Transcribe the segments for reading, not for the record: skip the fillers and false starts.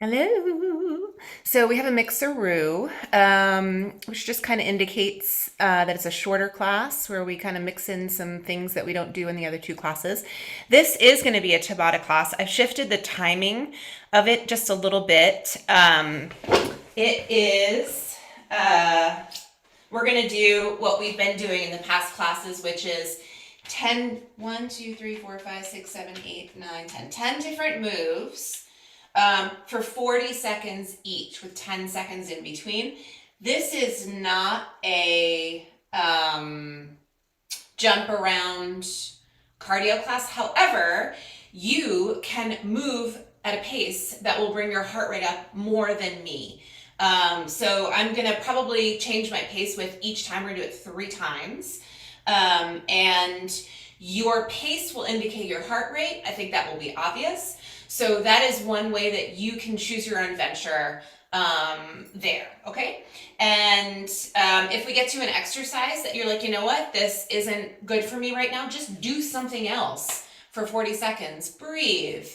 Hello. So we have a mixeroo, which just kind of indicates that it's a shorter class where we kind of mix in some things that we don't do in the other two classes. This is going to be a Tabata class. I've shifted the timing of it just a little bit. It is, we're going to do what we've been doing in the past classes, which is 10, 1, 2, 3, 4, 5, 6, 7, 8, 9, 10, 10 different moves for 40 seconds each with 10 seconds in between. This is not a jump around cardio class. However, you can move at a pace that will bring your heart rate up more than me. So I'm gonna probably change my pace with each time. We're gonna do it 3 times. And your pace will indicate your heart rate. I think that will be obvious. So that is one way that you can choose your own venture there, okay? And if we get to an exercise that you're like, you know what, this isn't good for me right now, just do something else for 40 seconds. Breathe.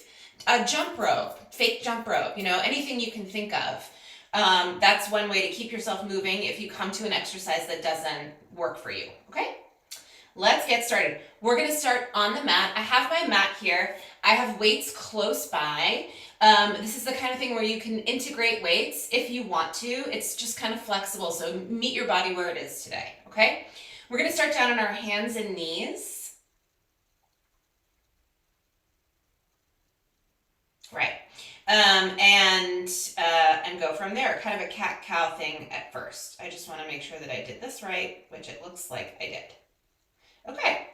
A jump rope, fake jump rope, anything you can think of. That's one way to keep yourself moving if you come to an exercise that doesn't work for you, okay? Let's get started. We're gonna start on the mat. I have my mat here. I have weights close by. This is the kind of thing where you can integrate weights if you want to. It's just kind of flexible, so meet your body where it is today, okay? We're gonna start down on our hands and knees. Right. And go from there. Kind of a cat-cow thing at first. I just wanna make sure that I did this right, which it looks like I did. Okay.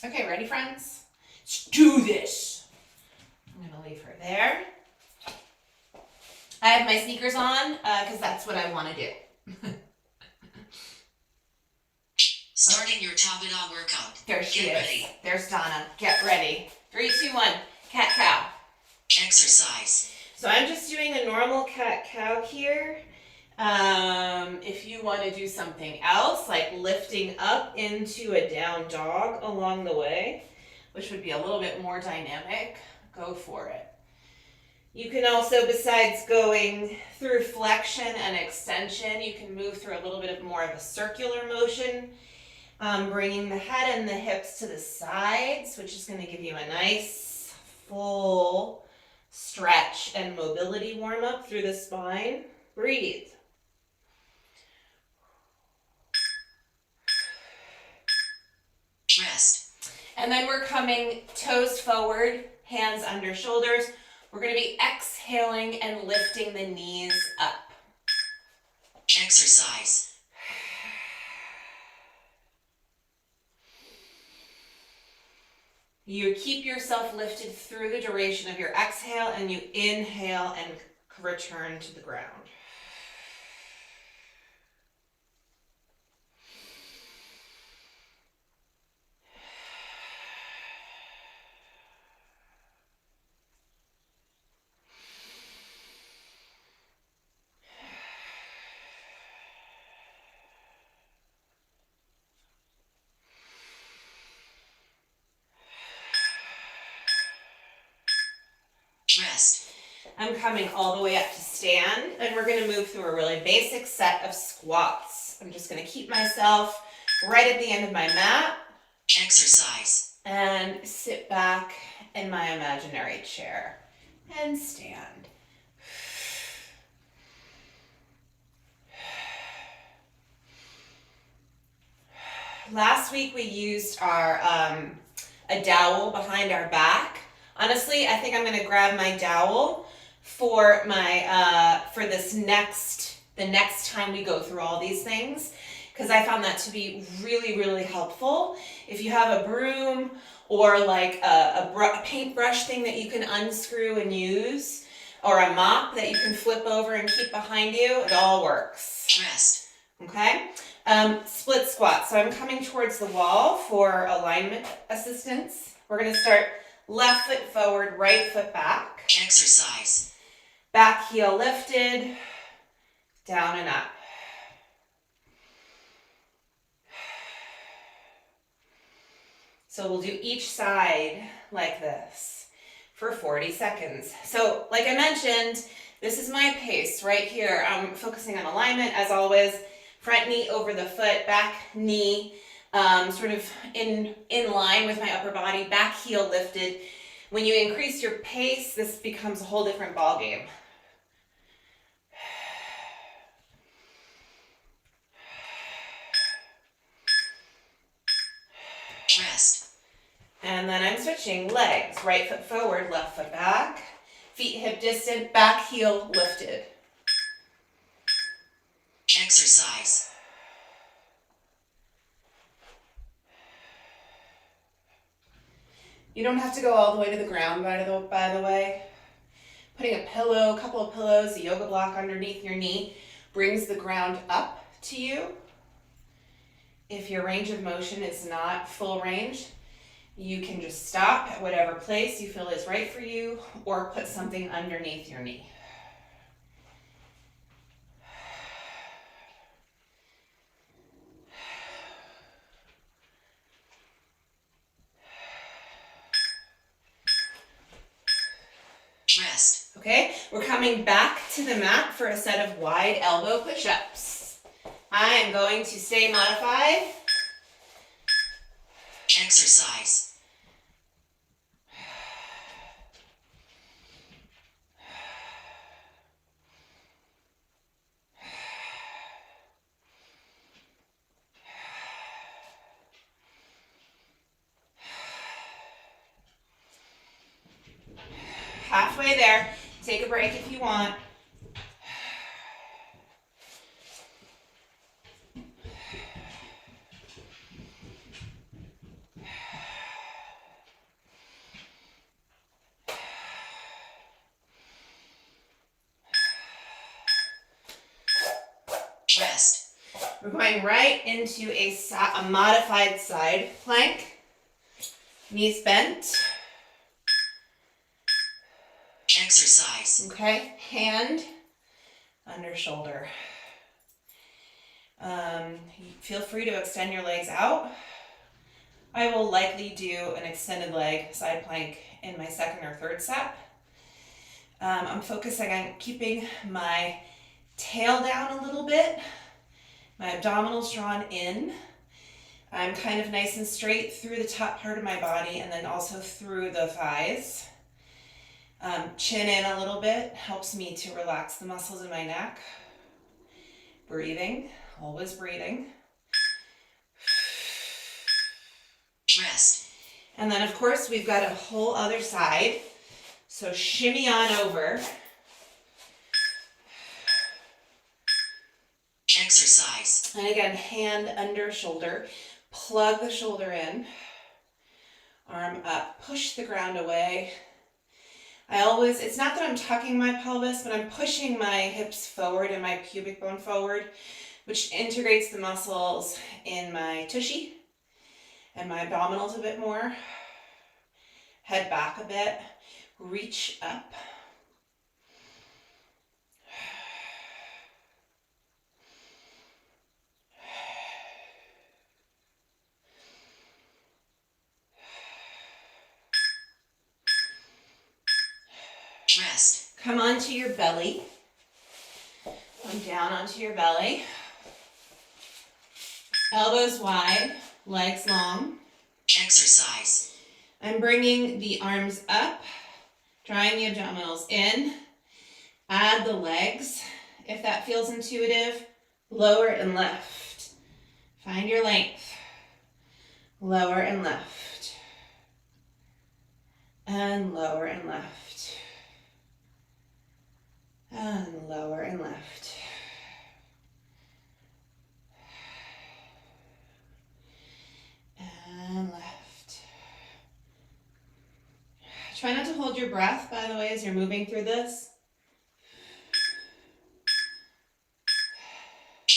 Okay, ready, friends? Let's do this. I'm gonna leave her there. I have my sneakers on because that's what I want to do. Starting your tabata workout. There she Get is. ready. There's Donna. Get ready. 3, 2, 1. Cat cow. Exercise. So I'm just doing a normal cat cow here. If you want to do something else, like lifting up into a down dog along the way, which would be a little bit more dynamic, go for it. You can also, besides going through flexion and extension, you can move through a little bit of more of a circular motion, bringing the head and the hips to the sides, which is going to give you a nice full stretch and mobility warm up through the spine. Breathe. Rest. And then we're coming toes forward, hands under shoulders. We're going to be exhaling and lifting the knees up. Exercise. You keep yourself lifted through the duration of your exhale, and you inhale and return to the ground. Rest. I'm coming all the way up to stand, and we're going to move through a really basic set of squats. I'm just going to keep myself right at the end of my mat. Exercise. And sit back in my imaginary chair and stand. Last week we used our a dowel behind our back. Honestly, I think I'm going to grab my dowel for my for the next time we go through all these things, because I found that to be really, really helpful. If you have a broom or like a paintbrush thing that you can unscrew and use, or a mop that you can flip over and keep behind you, it all works. Rest. Okay? Split squat. So I'm coming towards the wall for alignment assistance. We're going to start left foot forward, right foot back. Exercise. Back heel lifted, down and up. So we'll do each side like this for 40 seconds. So like I mentioned, this is my pace right here. I'm focusing on alignment as always. Front knee over the foot, back knee sort of in line with my upper body, back heel lifted. When you increase your pace, this becomes a whole different ball game. Rest. And then I'm switching legs. Right foot forward, left foot back. Feet hip distant, back heel lifted. Exercise. You don't have to go all the way to the ground, by the way. Putting a pillow, a couple of pillows, a yoga block underneath your knee brings the ground up to you. If your range of motion is not full range, you can just stop at whatever place you feel is right for you or put something underneath your knee. Rest. Okay, we're coming back to the mat for a set of wide elbow push-ups. I am going to stay modified. Exercise. Halfway there. Take a break if you want. Rest. We're going right into a modified side plank. Knees bent. Exercise. Okay, hand under shoulder. Feel free to extend your legs out. I will likely do an extended leg side plank in my second or third set. I'm focusing on keeping my tail down a little bit, my abdominals drawn in. I'm kind of nice and straight through the top part of my body and then also through the thighs. Chin in a little bit helps me to relax the muscles in my neck. Breathing, always breathing. Rest. And then of course we've got a whole other side. So shimmy on over. Exercise. And again, hand under shoulder. Plug the shoulder in. Arm up, push the ground away. It's not that I'm tucking my pelvis, but I'm pushing my hips forward and my pubic bone forward, which integrates the muscles in my tushy and my abdominals a bit more. Head back a bit, reach up. Rest. Come onto your belly. Come down onto your belly. Elbows wide, legs long. Exercise. I'm bringing the arms up, drawing the abdominals in. Add the legs, if that feels intuitive. Lower and left. Find your length. Lower and left. And lower and left. And lower and left. And left. Try not to hold your breath, by the way, as you're moving through this.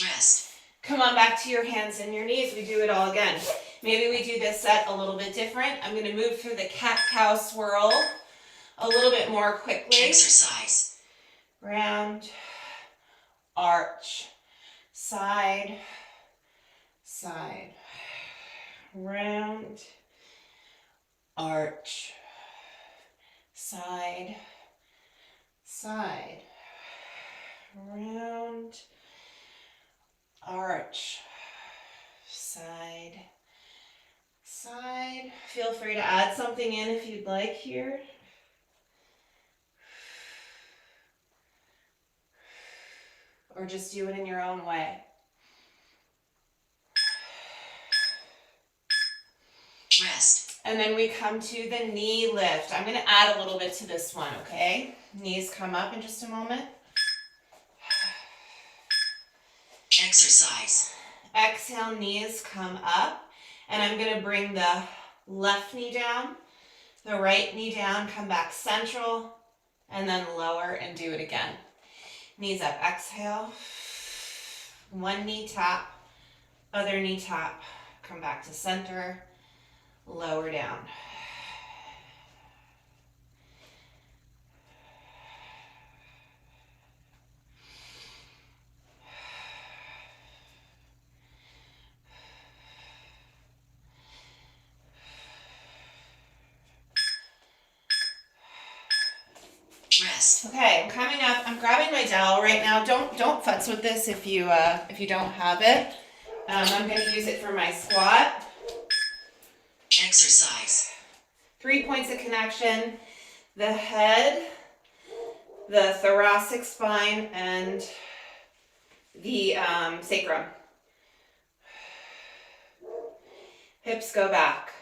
Rest. Come on back to your hands and your knees. We do it all again. Maybe we do this set a little bit different. I'm going to move through the cat-cow swirl a little bit more quickly. Exercise. Round, arch, side, side, round, arch, side, side, round, arch, side, side. Feel free to add something in if you'd like here. Or just do it in your own way. Rest. And then we come to the knee lift. I'm going to add a little bit to this one, okay? Knees come up in just a moment. Exercise. Exhale, knees come up. And I'm going to bring the left knee down, the right knee down, come back central, and then lower and do it again. Knees up, exhale. One knee tap, other knee tap, come back to center, lower down. Rest. Okay, I'm coming up. I'm grabbing my dowel right now. Don't futz with this if you don't have it. I'm going to use it for my squat. Exercise. 3 points of connection: the head, the thoracic spine, and the sacrum. Hips go back.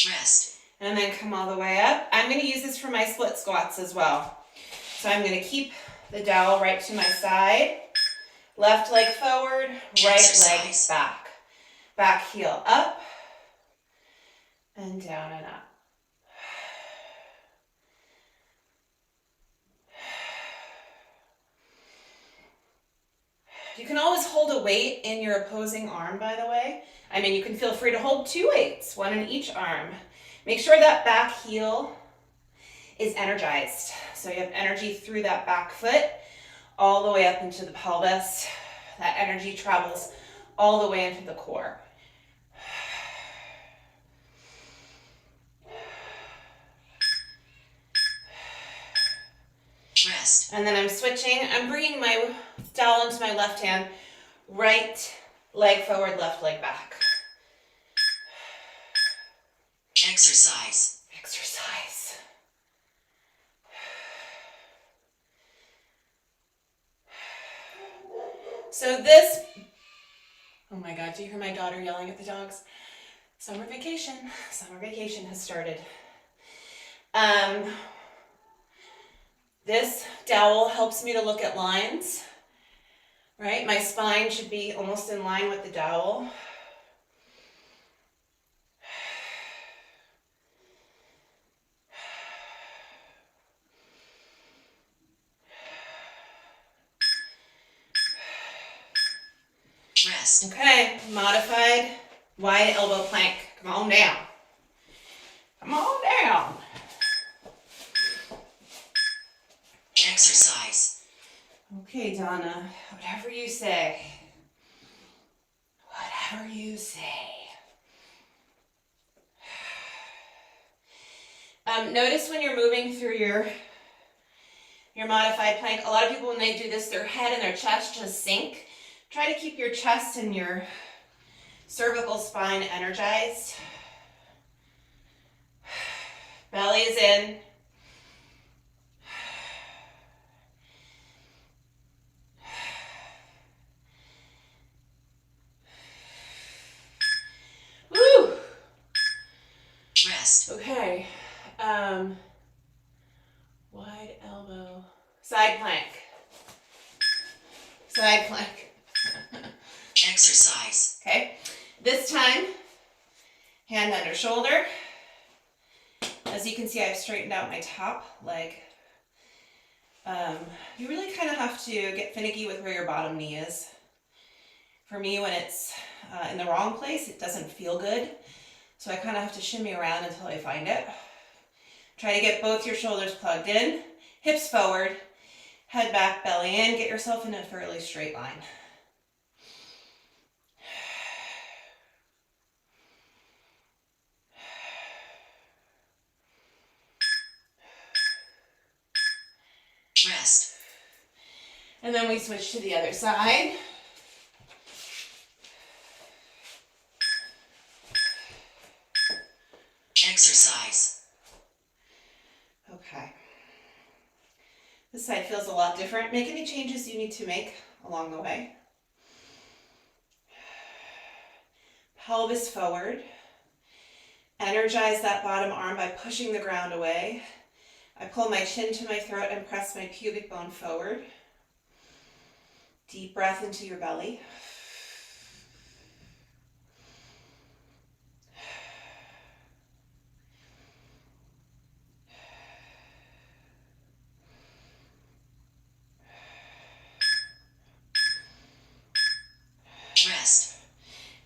Rest. And then come all the way up. I'm going to use this for my split squats as well. So I'm going to keep the dowel right to my side. Left leg forward, right leg back. Back heel up and down and up. You can always hold a weight in your opposing arm, by the way. I mean, you can feel free to hold 2 weights, one in each arm. Make sure that back heel is energized. So you have energy through that back foot, all the way up into the pelvis. That energy travels all the way into the core. Rest. And then I'm switching. I'm bringing my dowel into my left hand. Right leg forward, left leg back. Exercise. Exercise. So this, oh my God, do you hear my daughter yelling at the dogs? Summer vacation has started. This dowel helps me to look at lines, right? My spine should be almost in line with the dowel. Rest. Okay, modified wide elbow plank. Come on down. Come on down. Exercise. Okay, Donna, whatever you say. Whatever you say. Notice when you're moving through your modified plank, a lot of people when they do this, their head and their chest just sink. Try to keep your chest and your cervical spine energized. Belly is in. Woo! Rest. Okay. Wide elbow. Side plank. Side plank. Exercise. Okay. This time, hand under shoulder. As you can see, I've straightened out my top leg. You really kind of have to get finicky with where your bottom knee is. For me, when it's in the wrong place, it doesn't feel good. So I kind of have to shimmy around until I find it. Try to get both your shoulders plugged in, hips forward, head back, belly in, get yourself in a fairly straight line. Rest. And then we switch to the other side. Exercise. Okay. This side feels a lot different. Make any changes you need to make along the way. Pelvis forward. Energize that bottom arm by pushing the ground away. I pull my chin to my throat and press my pubic bone forward. Deep breath into your belly. Rest.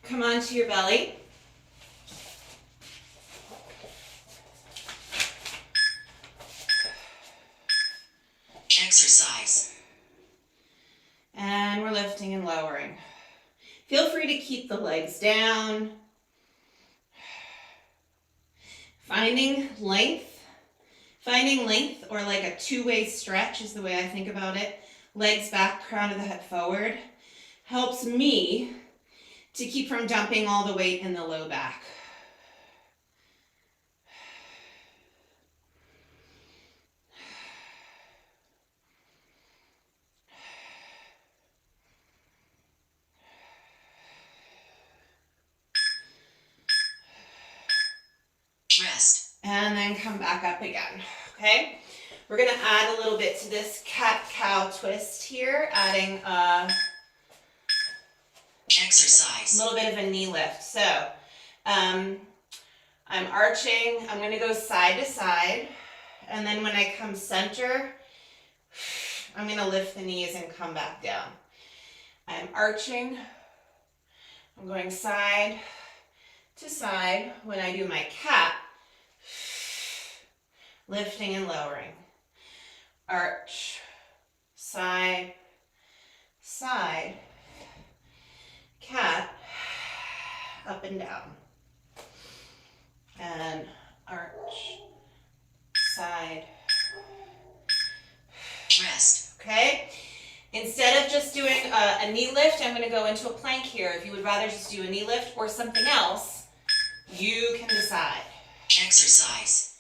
Come onto your belly. Exercise. And we're lifting and lowering. Feel free to keep the legs down. Finding length or like a two-way stretch is the way I think about it. Legs back, crown of the head forward. Helps me to keep from dumping all the weight in the low back. Rest. And then come back up again, okay? We're gonna add a little bit to this cat-cow twist here, adding a Exercise. little bit of a knee lift. So, I'm arching, I'm gonna go side to side, and then when I come center, I'm gonna lift the knees and come back down. I'm arching, I'm going side to side. When I do my cat, lifting and lowering. Arch, side, side, cat, up and down. And arch, side. Rest. Okay? Instead of just doing a knee lift, I'm going to go into a plank here. If you would rather just do a knee lift or something else, you can decide. Exercise.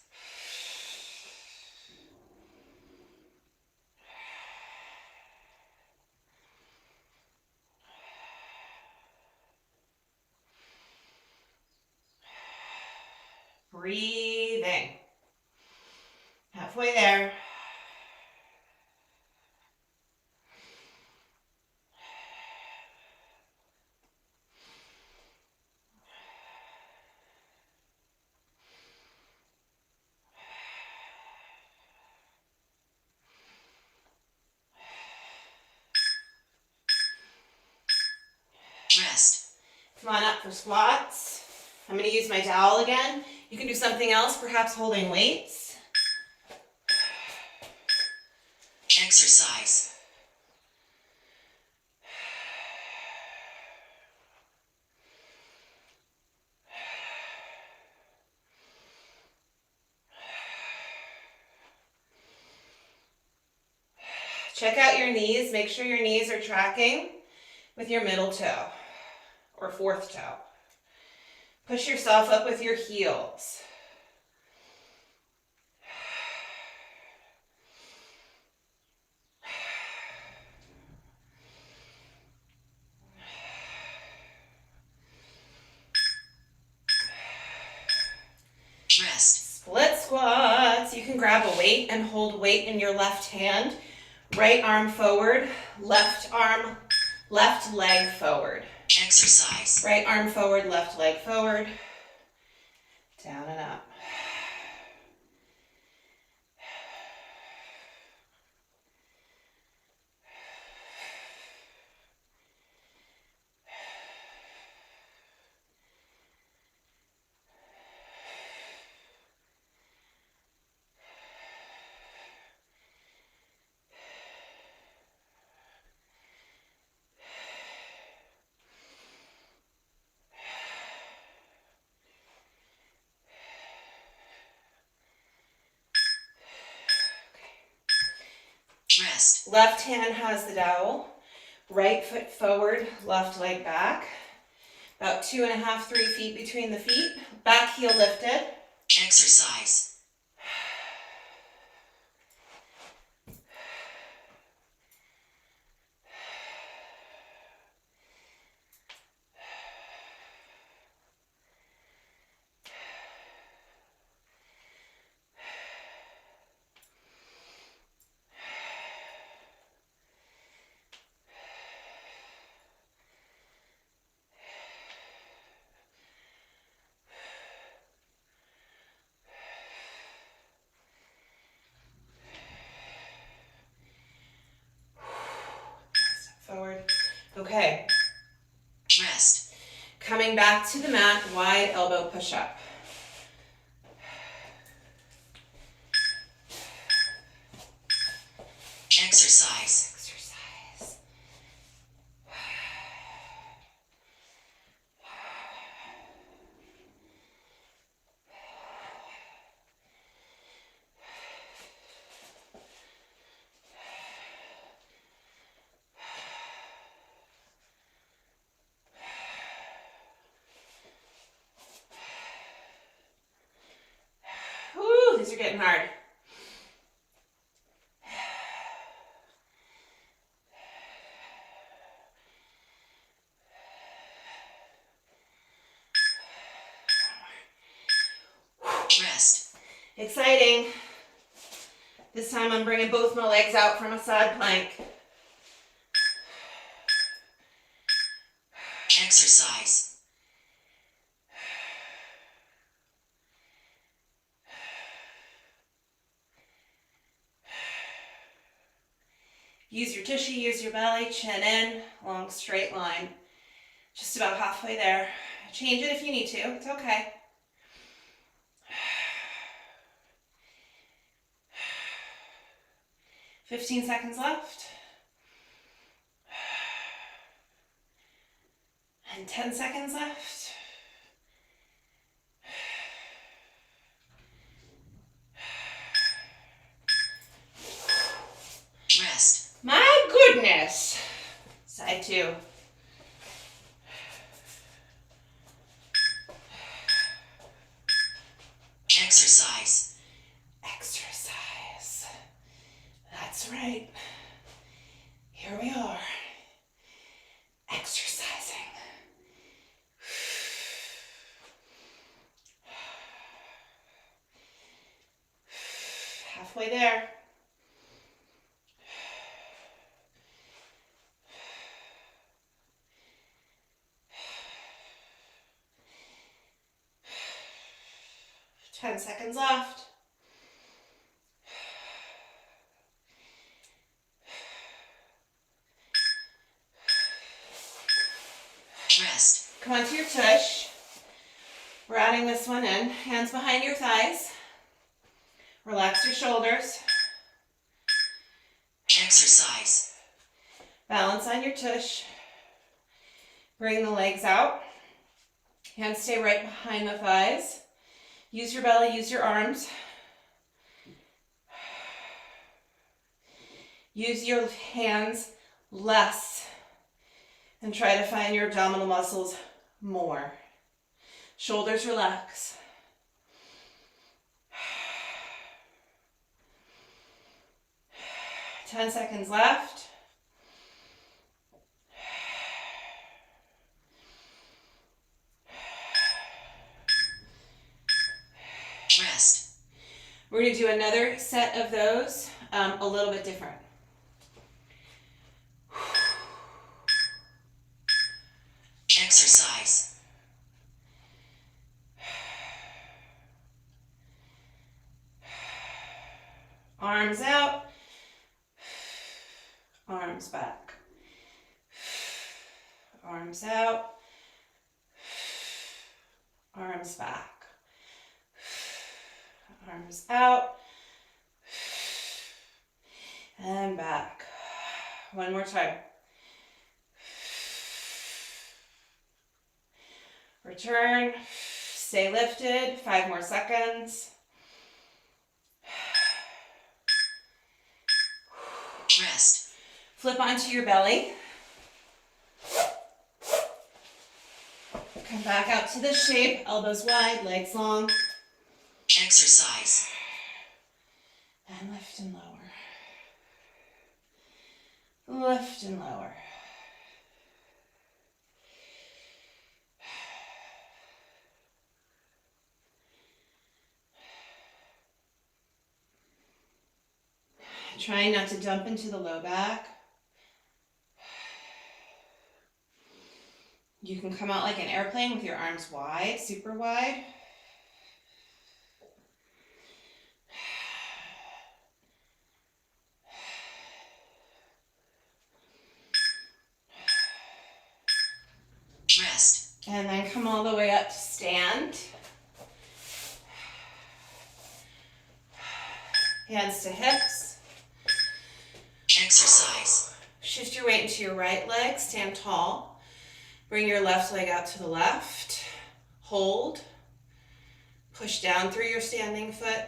Breathing. Halfway there. Rest. Come on up for squats. I'm going to use my dowel again. You can do something else, perhaps holding weights. Exercise. Check out your knees. Make sure your knees are tracking with your middle toe or fourth toe. Push yourself up with your heels. Rest. Split squats. You can grab a weight and hold weight in your left hand. Right arm forward, left leg forward. Exercise. Right arm forward, left leg forward. Down and up. Rest. Left hand has the dowel. Right foot forward, left leg back. About 2.5, 3 feet between the feet. Back heel lifted. Exercise. Forward. Okay. Rest. Coming back to the mat, wide elbow push-up. Exercise. Exercise. Whew, these are getting hard. Rest. Exciting. This time I'm bringing both my legs out from a side plank. Exercise. Use your tushy, use your belly, chin in, long straight line. Just about halfway there. Change it if you need to, it's okay. "15 seconds left. And 10 seconds left. Rest. My goodness. Side 2. Exercise. Exercise. That's right. Here we are. Exercising. Halfway there. Ten seconds left. Rest. Come onto your tush. We're adding this one in. Hands behind your thighs. Relax your shoulders. Exercise. Balance on your tush. Bring the legs out. Hands stay right behind the thighs. Use your belly, use your arms. Use your hands less and try to find your abdominal muscles more. Shoulders relax. Ten seconds left. Rest. We're going to do another set of those, a little bit different. Exercise. Arms out, arms back. Arms out, arms back. Arms out and back. One more time. Return, stay lifted, 5 more seconds. Rest. Flip onto your belly. Come back out to this shape, elbows wide, legs long. Exercise. And lift and lower. Lift and lower. Trying not to dump into the low back. You can come out like an airplane with your arms wide, super wide. Rest. And then come all the way up to stand. Hands to hips. Exercise. Shift your weight into your right leg, stand tall. Bring your left leg out to the left. Hold. Push down through your standing foot.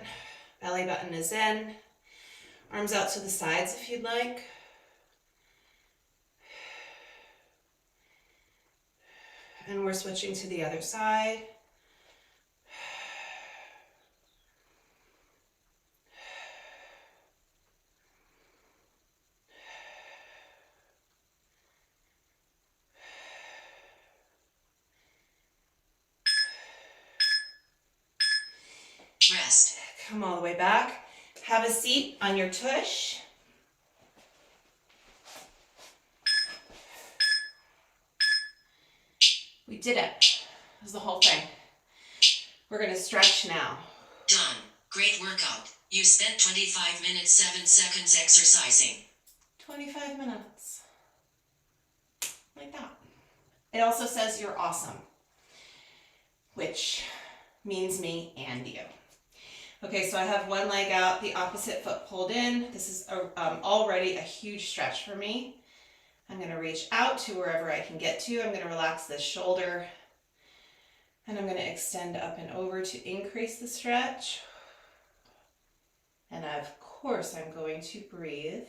Belly button is in. Arms out to the sides if you'd like. And we're switching to the other side. Rest. Come all the way back. Have a seat on your tush. We did it. That was the whole thing. We're going to stretch now. Done. Great workout. You spent 25 minutes 7 seconds exercising. 25 minutes. Like that. It also says you're awesome, which means me and you. Okay, so I have one leg out, the opposite foot pulled in. This is already a huge stretch for me. I'm going to reach out to wherever I can get to. I'm going to relax this shoulder. And I'm going to extend up and over to increase the stretch. And of course, I'm going to breathe.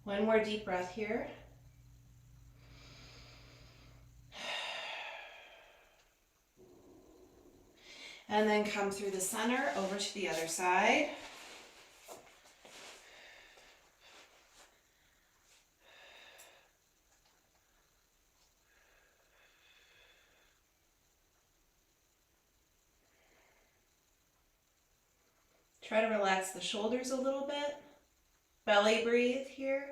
One more deep breath here. And then come through the center over to the other side. Try to relax the shoulders a little bit. Belly breathe here.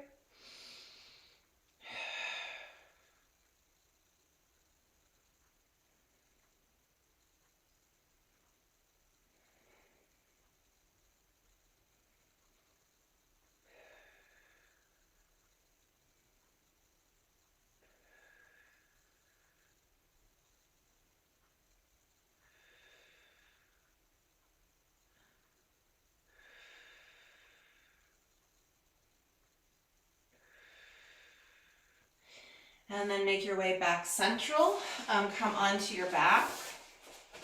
And then make your way back central. Come onto your back.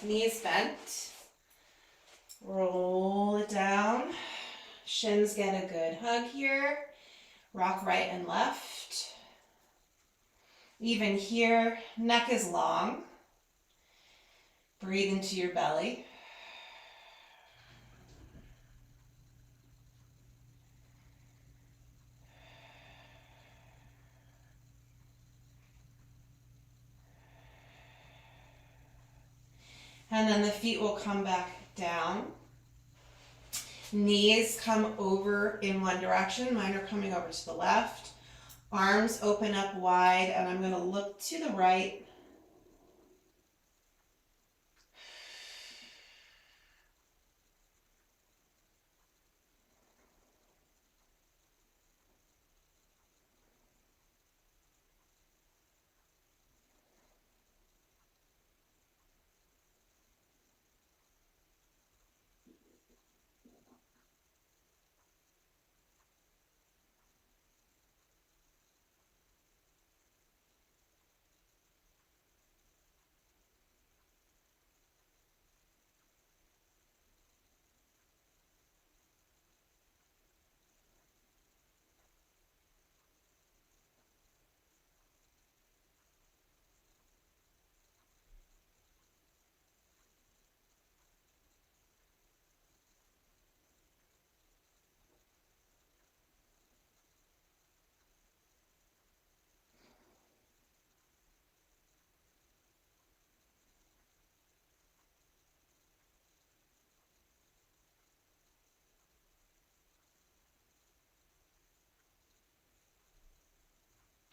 Knees bent. Roll it down. Shins get a good hug here. Rock right and left. Even here, neck is long. Breathe into your belly. And then the feet will come back down. Knees come over in one direction. Mine are coming over to the left. Arms open up wide, and I'm going to look to the right.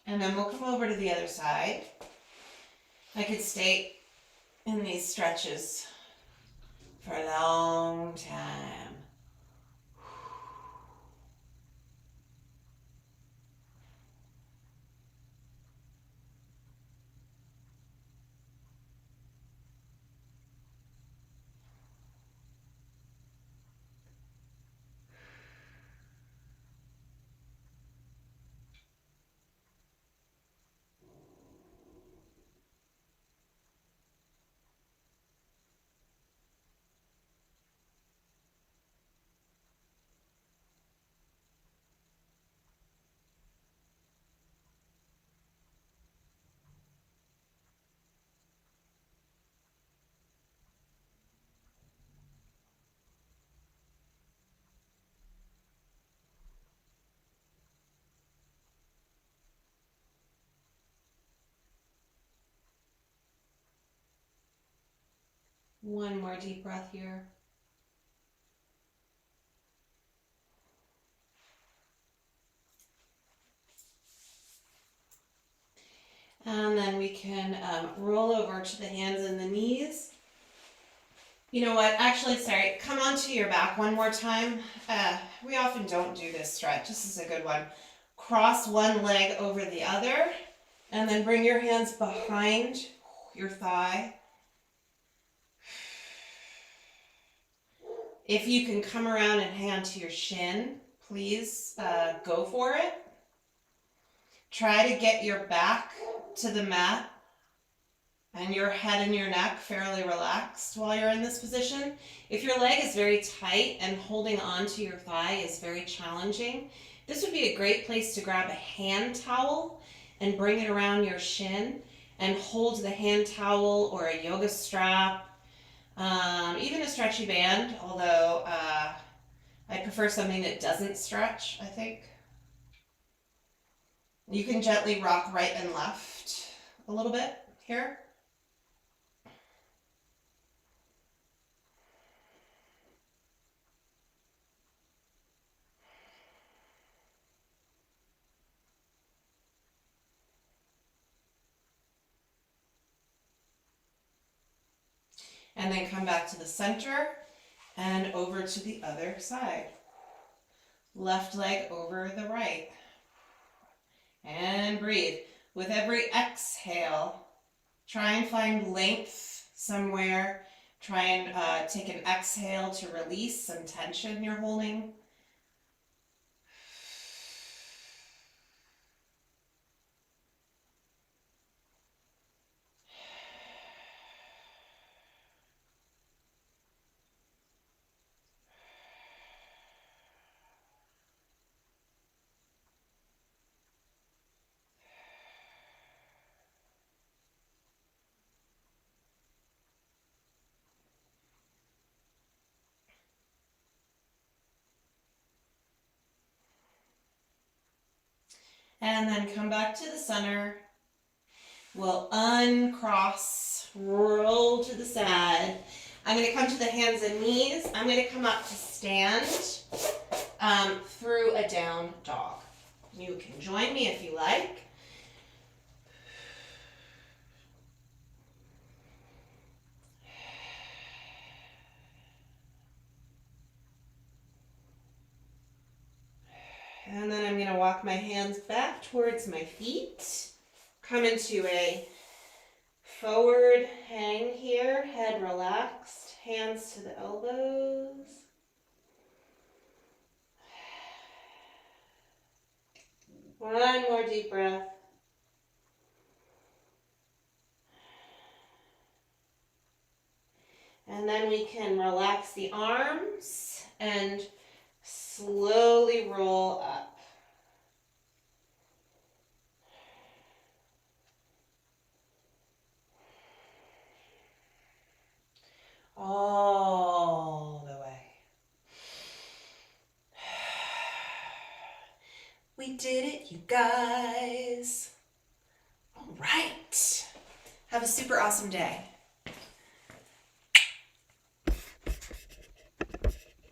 And then we'll come over to the other side. I could stay in these stretches for a long time. One more deep breath here. And then we can roll over to the hands and the knees. You know what? Actually, sorry, come onto your back one more time. We often don't do this stretch. This is a good one. Cross one leg over the other, and then bring your hands behind your thigh. If you can come around and hang onto your shin, please go for it. Try to get your back to the mat and your head and your neck fairly relaxed while you're in this position. If your leg is very tight and holding onto your thigh is very challenging, this would be a great place to grab a hand towel and bring it around your shin and hold the hand towel or a yoga strap, even a stretchy band, although I prefer something that doesn't stretch, I think. You can gently rock right and left a little bit here. And then come back to the center and over to the other side. Left leg over the right. And breathe. With every exhale, try and find length somewhere. Try and take an exhale to release some tension you're holding. And then come back to the center. We'll uncross, roll to the side. I'm going to come to the hands and knees. I'm going to come up to stand through a down dog. You can join me if you like. And then I'm going to walk my hands back towards my feet. Come into a forward hang here, head relaxed, hands to the elbows. One more deep breath. And then we can relax the arms and slowly roll up. All the way. We did it, you guys. All right. Have a super awesome day.